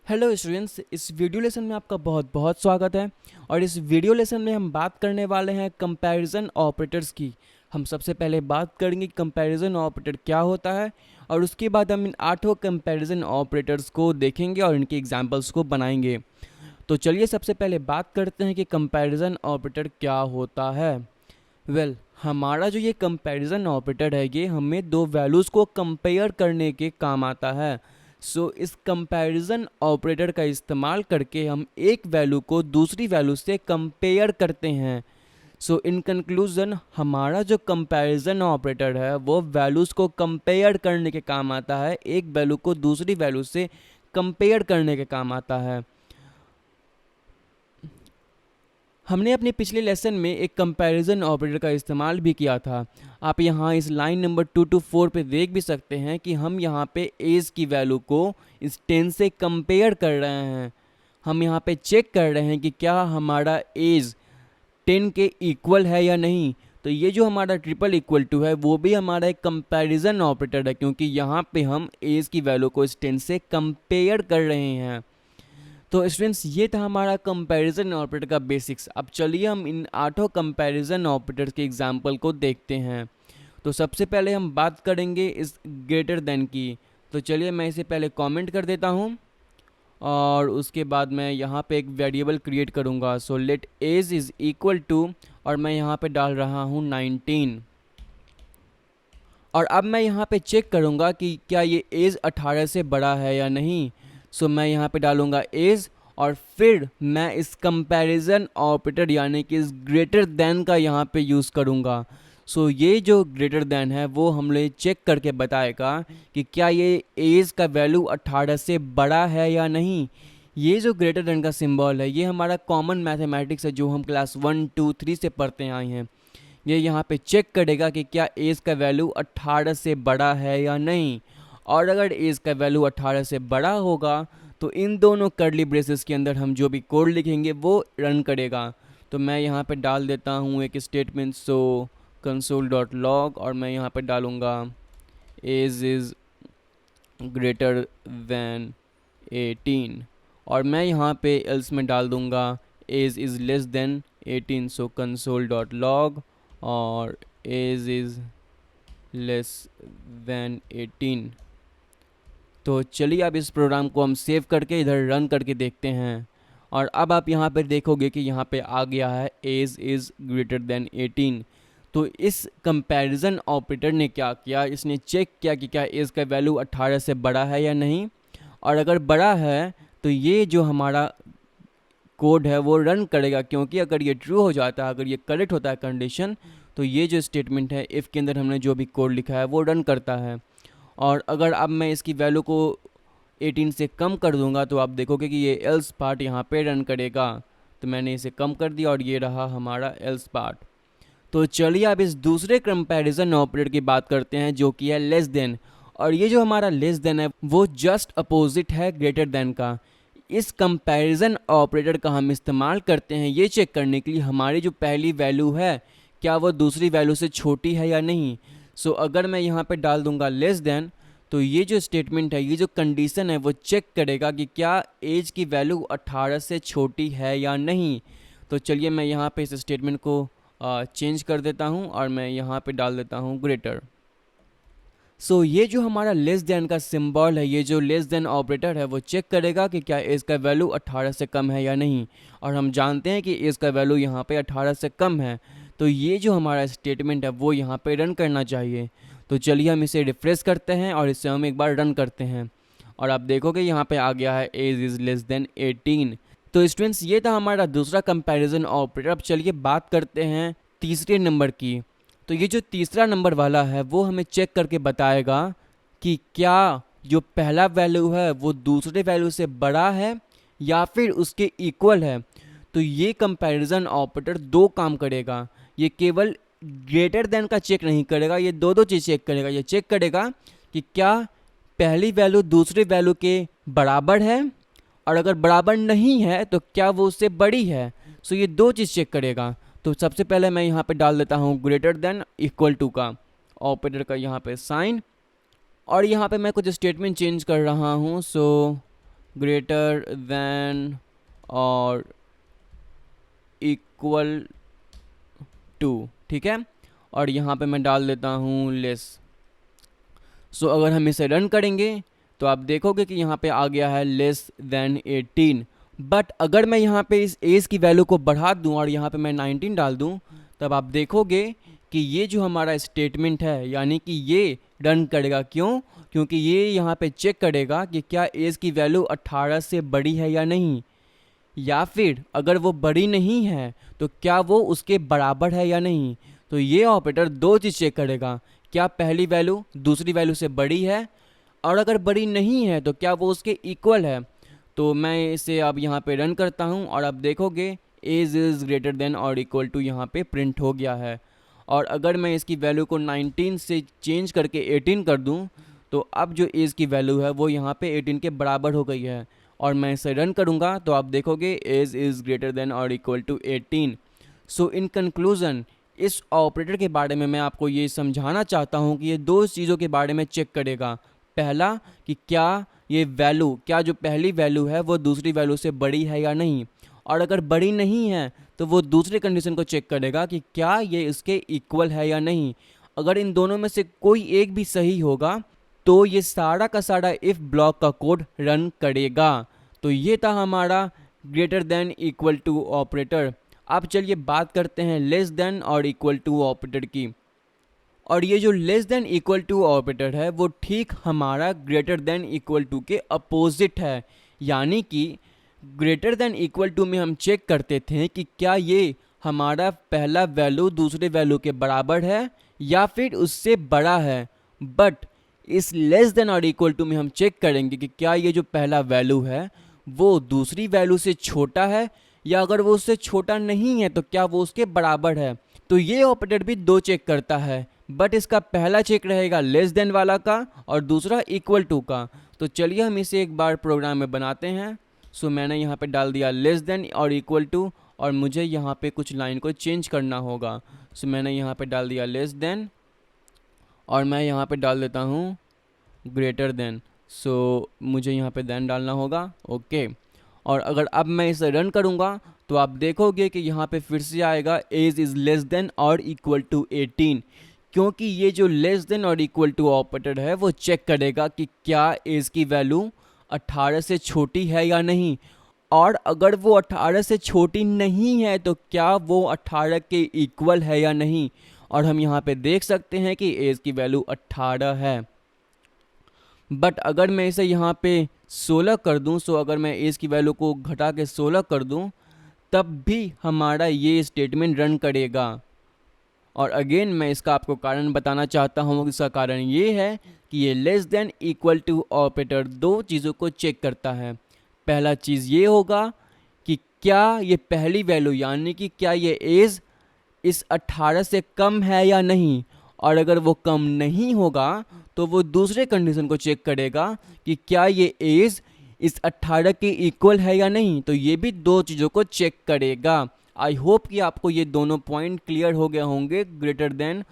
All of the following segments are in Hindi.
हेलो स्टूडेंट्स, इस वीडियो लेसन में आपका बहुत बहुत स्वागत है। और इस वीडियो लेसन में हम बात करने वाले हैं कंपैरिजन ऑपरेटर्स की। हम सबसे पहले बात करेंगे कंपैरिजन ऑपरेटर क्या होता है, और उसके बाद हम इन 8 कंपैरिजन ऑपरेटर्स को देखेंगे और इनके एग्जांपल्स को बनाएंगे। तो चलिए सबसे पहले बात करते हैं कि कंपैरिजन ऑपरेटर क्या होता है। हमारा जो ये कंपैरिजन ऑपरेटर है, ये हमें दो वैल्यूज़ को कंपेयर करने के काम आता है। इस कंपैरिजन ऑपरेटर का इस्तेमाल करके हम एक वैल्यू को दूसरी वैल्यू से कंपेयर करते हैं। इन कंक्लूजन, हमारा जो कंपैरिजन ऑपरेटर है वो वैल्यूज़ को कंपेयर करने के काम आता है, एक वैल्यू को दूसरी वैल्यू से कंपेयर करने के काम आता है। हमने अपने पिछले लेसन में एक कंपैरिजन ऑपरेटर का इस्तेमाल भी किया था। आप यहाँ इस लाइन नंबर 2 to 4 पे देख भी सकते हैं कि हम यहाँ पे एज की वैल्यू को इस 10 से कंपेयर कर रहे हैं। हम यहाँ पे चेक कर रहे हैं कि क्या हमारा एज 10 के इक्वल है या नहीं। तो ये जो हमारा ट्रिपल इक्वल टू है वो भी हमारा एक कंपैरिजन ऑपरेटर है, क्योंकि यहाँ पे हम एज की वैल्यू को इस 10 से कंपेयर कर रहे हैं। तो स्टूडेंट्स, ये था हमारा कंपैरिजन ऑपरेटर का बेसिक्स। अब चलिए हम इन 8 कंपैरिजन ऑपरेटर्स के एग्जाम्पल को देखते हैं। तो सबसे पहले हम बात करेंगे इस ग्रेटर देन की। तो चलिए मैं इसे पहले कमेंट कर देता हूँ, और उसके बाद मैं यहाँ पे एक वेरिएबल क्रिएट करूँगा। Let age is equal to, और मैं यहाँ पे डाल रहा हूँ 19। और अब मैं यहाँ पे चेक करूँगा कि क्या ये एज 18 से बड़ा है या नहीं। मैं यहाँ पे डालूँगा एज, और फिर मैं इस कंपैरिजन ऑपरेटर यानी कि इस ग्रेटर देन का यहाँ पे यूज़ करूँगा। ये जो ग्रेटर देन है वो हमने चेक करके बताएगा कि क्या ये एज का वैल्यू 18 से बड़ा है या नहीं। ये जो ग्रेटर देन का सिंबल है ये हमारा कॉमन मैथमेटिक्स है, जो हम क्लास 1, 2, 3 से पढ़ते आए हैं। ये यहाँ पे चेक करेगा कि क्या एज का वैल्यू 18 से बड़ा है या नहीं। और अगर एज का वैल्यू 18 से बड़ा होगा तो इन दोनों कर्ली ब्रेसेस के अंदर हम जो भी कोड लिखेंगे वो रन करेगा। तो मैं यहाँ पे डाल देता हूँ एक स्टेटमेंट, console.log, और मैं यहाँ पे डालूँगा एज इज़ ग्रेटर दैन 18, और मैं यहाँ पे एल्स में डाल दूँगा as is less than 18। console.log और एज इज़ लेस देन 18। तो चलिए अब इस प्रोग्राम को हम सेव करके इधर रन करके देखते हैं। और अब आप यहाँ पर देखोगे कि यहाँ पे आ गया है एज इज़ ग्रेटर देन 18। तो इस कंपैरिजन ऑपरेटर ने क्या किया, इसने चेक किया कि क्या एज का वैल्यू 18 से बड़ा है या नहीं। और अगर बड़ा है तो ये जो हमारा कोड है वो रन करेगा, क्योंकि अगर ये ट्रू हो जाता है, अगर ये करेक्ट होता है कंडीशन, तो ये जो स्टेटमेंट है इफ़ के अंदर हमने जो भी कोड लिखा है वो रन करता है। और अगर अब मैं इसकी वैल्यू को 18 से कम कर दूंगा तो आप देखोगे कि ये एल्स पार्ट यहाँ पे रन करेगा। तो मैंने इसे कम कर दिया और ये रहा हमारा एल्स पार्ट। तो चलिए अब इस दूसरे कंपैरिजन ऑपरेटर की बात करते हैं, जो कि है लेस देन। और ये जो हमारा लेस देन है वो जस्ट अपोजिट है ग्रेटर देन का। इस कंपैरिजन ऑपरेटर का हम इस्तेमाल करते हैं ये चेक करने के लिए हमारी जो पहली वैल्यू है क्या वो दूसरी वैल्यू से छोटी है या नहीं। अगर मैं यहाँ पे डाल दूंगा लेस देन, तो ये जो स्टेटमेंट है, ये जो कंडीशन है वो चेक करेगा कि क्या एज की वैल्यू 18 से छोटी है या नहीं। तो चलिए मैं यहाँ पे इस स्टेटमेंट को चेंज कर देता हूँ, और मैं यहाँ पे डाल देता हूँ ग्रेटर। ये जो हमारा लेस देन का सिंबल है, ये जो लेस देन ऑपरेटर है वो चेक करेगा कि क्या एज का वैल्यू 18 से कम है या नहीं। और हम जानते हैं कि एज का वैल्यू यहाँ पे 18 से कम है, तो ये जो हमारा स्टेटमेंट है वो यहाँ पे रन करना चाहिए। तो चलिए हम इसे रिफ्रेश करते हैं और इसे हम एक बार रन करते हैं, और आप देखोगे यहाँ पे आ गया है एज इज़ लेस देन 18। तो स्टूडेंट्स, ये था हमारा दूसरा कंपैरिजन ऑपरेटर। अब चलिए बात करते हैं तीसरे नंबर की। तो ये जो तीसरा नंबर वाला है वो हमें चेक करके बताएगा कि क्या जो पहला वैल्यू है वो दूसरे वैल्यू से बड़ा है या फिर उसके इक्वल है। तो ये कंपैरिजन ऑपरेटर दो काम करेगा। ये केवल ग्रेटर देन का चेक नहीं करेगा, ये दो चीज़ चेक करेगा। ये चेक करेगा कि क्या पहली वैल्यू दूसरे वैल्यू के बराबर है, और अगर बराबर नहीं है तो क्या वो उससे बड़ी है। ये दो चीज़ चेक करेगा। तो सबसे पहले मैं यहाँ पे डाल देता हूँ ग्रेटर देन इक्वल टू का ऑपरेटर का यहाँ पे साइन, और यहाँ पे मैं कुछ स्टेटमेंट चेंज कर रहा हूँ। ग्रेटर देन और इक्वल टू, ठीक है। और यहाँ पे मैं डाल देता हूँ लेस। सो अगर हम इसे रन करेंगे तो आप देखोगे कि यहाँ पे आ गया है लेस देन 18। बट अगर मैं यहाँ पे इस एज की वैल्यू को बढ़ा दूँ और यहाँ पे मैं 19 डाल दूँ, तब आप देखोगे कि ये जो हमारा स्टेटमेंट है यानी कि ये रन करेगा। क्यों? क्योंकि ये यहाँ पे चेक करेगा कि क्या एज की वैल्यू 18 से बड़ी है या नहीं, या फिर अगर वो बड़ी नहीं है तो क्या वो उसके बराबर है या नहीं। तो ये ऑपरेटर दो चीज़ चेक करेगा, क्या पहली वैल्यू दूसरी वैल्यू से बड़ी है, और अगर बड़ी नहीं है तो क्या वो उसके इक्वल है। तो मैं इसे अब यहाँ पे रन करता हूँ और अब देखोगे एज इज़ ग्रेटर देन और इक्वल टू यहाँ पे प्रिंट हो गया है। और अगर मैं इसकी वैल्यू को 19 से चेंज करके 18 कर दूँ तो अब जो एज की वैल्यू है वो यहाँ पे 18 के बराबर हो गई है। और मैं इसे रन करूँगा तो आप देखोगे एज इज़ ग्रेटर देन और equal to 18। So in conclusion इस ऑपरेटर के बारे में मैं आपको ये समझाना चाहता हूँ कि ये दो चीज़ों के बारे में चेक करेगा। पहला कि क्या ये वैल्यू, क्या जो पहली वैल्यू है वो दूसरी वैल्यू से बड़ी है या नहीं, और अगर बड़ी नहीं है तो वो दूसरे कंडीशन को चेक करेगा कि क्या ये इसके इक्वल है या नहीं। अगर इन दोनों में से कोई एक भी सही होगा तो ये सारा का सारा इफ़ ब्लॉक का कोड रन करेगा। तो ये था हमारा greater than equal to operator. अब चलिए बात करते हैं लेस देन और इक्वल टू ऑपरेटर की। और ये जो less than equal to operator है वो ठीक हमारा ग्रेटर देन इक्वल टू के अपोजिट है। यानी कि ग्रेटर देन इक्वल टू में हम चेक करते थे कि क्या ये हमारा पहला वैल्यू दूसरे वैल्यू के बराबर है या फिर उससे बड़ा है। बट इस लेस देन और इक्वल टू में हम चेक करेंगे कि क्या ये जो पहला वैल्यू है वो दूसरी वैल्यू से छोटा है, या अगर वो उससे छोटा नहीं है तो क्या वो उसके बराबर है। तो ये ऑपरेटर भी दो चेक करता है, बट इसका पहला चेक रहेगा लेस देन वाला का और दूसरा इक्वल टू का। तो चलिए हम इसे एक बार प्रोग्राम में बनाते हैं। सो मैंने यहाँ पे डाल दिया लेस देन और इक्वल टू, और मुझे यहाँ पे कुछ लाइन को चेंज करना होगा। सो मैंने यहाँ पे डाल दिया लेस देन और मैं यहाँ पे डाल देता हूँ ग्रेटर देन। सो मुझे यहाँ पे देन डालना होगा, ओके। और अगर अब मैं इसे रन करूँगा तो आप देखोगे कि यहाँ पे फिर से आएगा एज इज़ लेस देन और इक्वल टू 18, क्योंकि ये जो लेस देन और इक्वल टू ऑपरेटर है वो चेक करेगा कि क्या एज की वैल्यू 18 से छोटी है या नहीं, और अगर वो 18 से छोटी नहीं है तो क्या वो 18 के इक्वल है या नहीं। और हम यहाँ पे देख सकते हैं कि एज की वैल्यू 18 है। बट अगर मैं इसे यहाँ पे 16 कर दूँ, सो अगर मैं एज की वैल्यू को घटा के 16 कर दूँ तब भी हमारा ये स्टेटमेंट रन करेगा। और अगेन मैं इसका आपको कारण बताना चाहता हूँ। इसका कारण ये है कि ये less than equal to operator दो चीज़ों को चेक करता है। पहला चीज़ ये होगा कि क्या ये पहली वैल्यू यानी कि क्या ये एज इस 18 से कम है या नहीं, और अगर वो कम नहीं होगा तो वो दूसरे कंडीशन को चेक करेगा कि क्या ये एज इस 18 के इक्वल है या नहीं। तो ये भी दो चीज़ों को चेक करेगा। आई होप कि आपको ये दोनों पॉइंट क्लियर हो गए होंगे ग्रेटर देन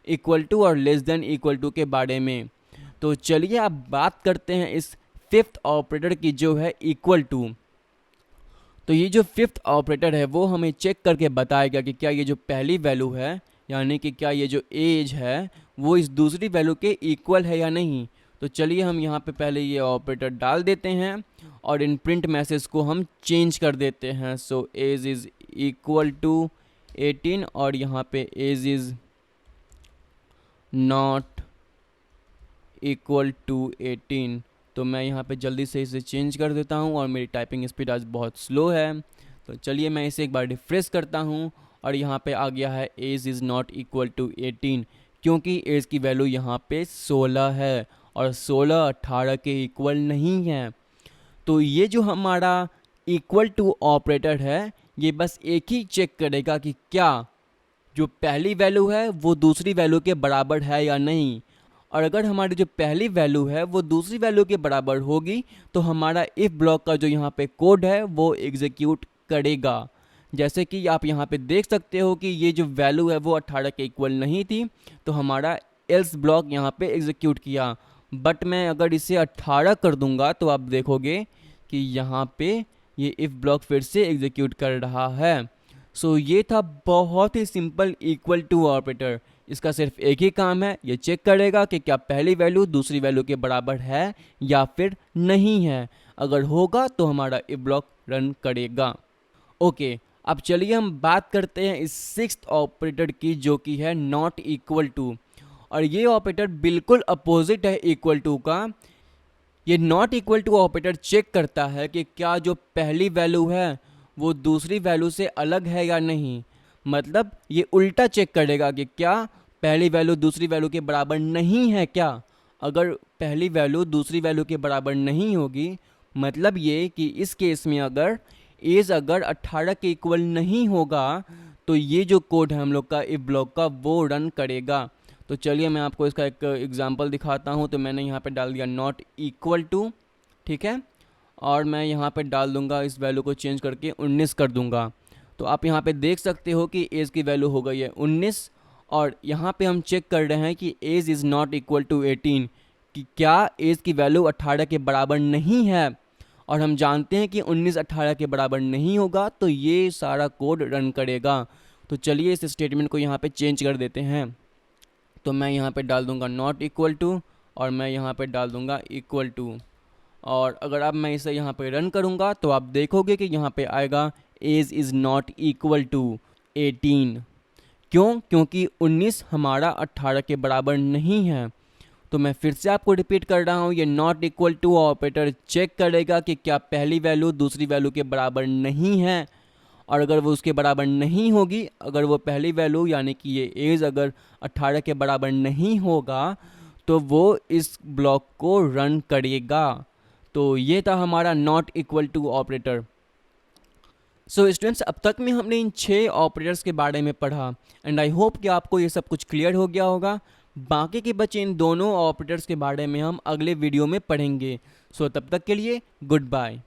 इक्वल टू और लेस देन इक्वल टू के बारे में। तो चलिए अब बात करते हैं इस फिफ्थ ऑपरेटर की जो है इक्वल टू। तो ये जो फिफ्थ ऑपरेटर है वो हमें चेक करके बताएगा कि क्या ये जो पहली वैल्यू है यानी कि क्या ये जो एज है वो इस दूसरी वैल्यू के इक्वल है या नहीं। तो चलिए हम यहाँ पे पहले ये ऑपरेटर डाल देते हैं और इन प्रिंट मैसेज को हम चेंज कर देते हैं। So age is equal to 18 और यहाँ पे age is not equal to 18। तो मैं यहाँ पे जल्दी से इसे चेंज कर देता हूँ और मेरी टाइपिंग स्पीड आज बहुत स्लो है। तो चलिए मैं इसे एक बार रिफ्रेश करता हूँ और यहाँ पे आ गया है age is not equal to 18, क्योंकि एज की वैल्यू यहाँ पे 16 है और 16 18 के इक्वल नहीं है। तो ये जो हमारा इक्वल टू ऑपरेटर है ये बस एक ही चेक करेगा कि क्या जो पहली वैल्यू है वो दूसरी वैल्यू के बराबर है या नहीं, और अगर हमारी जो पहली वैल्यू है वो दूसरी वैल्यू के बराबर होगी तो हमारा इफ़ ब्लॉक का जो यहाँ पे कोड है वो एग्जीक्यूट करेगा। जैसे कि आप यहाँ पे देख सकते हो कि ये जो वैल्यू है वो 18 के इक्वल नहीं थी तो हमारा एल्स ब्लॉक यहाँ पे एग्जीक्यूट किया। बट मैं अगर इसे 18 कर दूंगा तो आप देखोगे कि यहाँ पे ये इफ़ ब्लॉक फिर से एग्जीक्यूट कर रहा है। सो ये था बहुत ही सिंपल इक्वल टू ऑपरेटर। इसका सिर्फ एक ही काम है, ये चेक करेगा कि क्या पहली वैल्यू दूसरी वैल्यू के बराबर है या फिर नहीं है। अगर होगा तो हमारा इफ ब्लॉक रन करेगा। ओके, अब चलिए हम बात करते हैं इस सिक्स्थ ऑपरेटर की, जो कि है नॉट इक्वल टू। और ये ऑपरेटर बिल्कुल अपोजिट है इक्वल टू का। ये not equal to operator check करता है कि क्या जो पहली वैल्यू है वो दूसरी वैल्यू से अलग है या नहीं। मतलब ये उल्टा चेक करेगा कि क्या पहली वैल्यू दूसरी वैल्यू के बराबर नहीं है क्या। अगर पहली वैल्यू दूसरी वैल्यू के बराबर नहीं होगी, मतलब ये कि इस केस में अगर एज अगर 18 के इक्वल नहीं होगा, तो ये जो कोड है हम लोग का इफ ब्लॉक का वो रन करेगा। तो चलिए मैं आपको इसका एक एग्जांपल दिखाता हूँ। तो मैंने यहाँ पे डाल दिया नॉट इक्वल टू, ठीक है, और मैं यहाँ पे डाल दूंगा, इस वैल्यू को चेंज करके 19 कर दूंगा। तो आप यहाँ पे देख सकते हो कि एज की वैल्यू हो गई है 19। और यहाँ पे हम चेक कर रहे हैं कि age is not equal to 18, कि क्या एज की वैल्यू 18 के बराबर नहीं है। और हम जानते हैं कि 19 18 के बराबर नहीं होगा, तो ये सारा कोड रन करेगा। तो चलिए इस स्टेटमेंट को यहाँ पे चेंज कर देते हैं। तो मैं यहाँ पे डाल दूंगा नॉट इक्वल टू, और मैं यहाँ पे डाल दूंगा इक्वल टू। और अगर अब मैं इसे यहाँ पे रन करूँगा तो आप देखोगे कि यहाँ पे आएगा age is not equal to 18। क्यों? क्योंकि 19 हमारा 18 के बराबर नहीं है। तो मैं फिर से आपको रिपीट कर रहा हूँ, ये not equal to operator check करेगा कि क्या पहली वैल्यू दूसरी वैल्यू के बराबर नहीं है। और अगर वो उसके बराबर नहीं होगी, अगर वो पहली वैल्यू यानी कि ये एज अगर 18 के बराबर नहीं होगा, तो वो इस ब्लॉक को रन करेगा। तो ये था हमारा not equal to operator. So students, अब तक में हमने इन 6 ऑपरेटर्स के बारे में पढ़ा, एंड आई होप कि आपको ये सब कुछ क्लियर हो गया होगा। बाकी के बचे इन दोनों ऑपरेटर्स के बारे में हम अगले वीडियो में पढ़ेंगे। सो तब तक के लिए गुड बाय।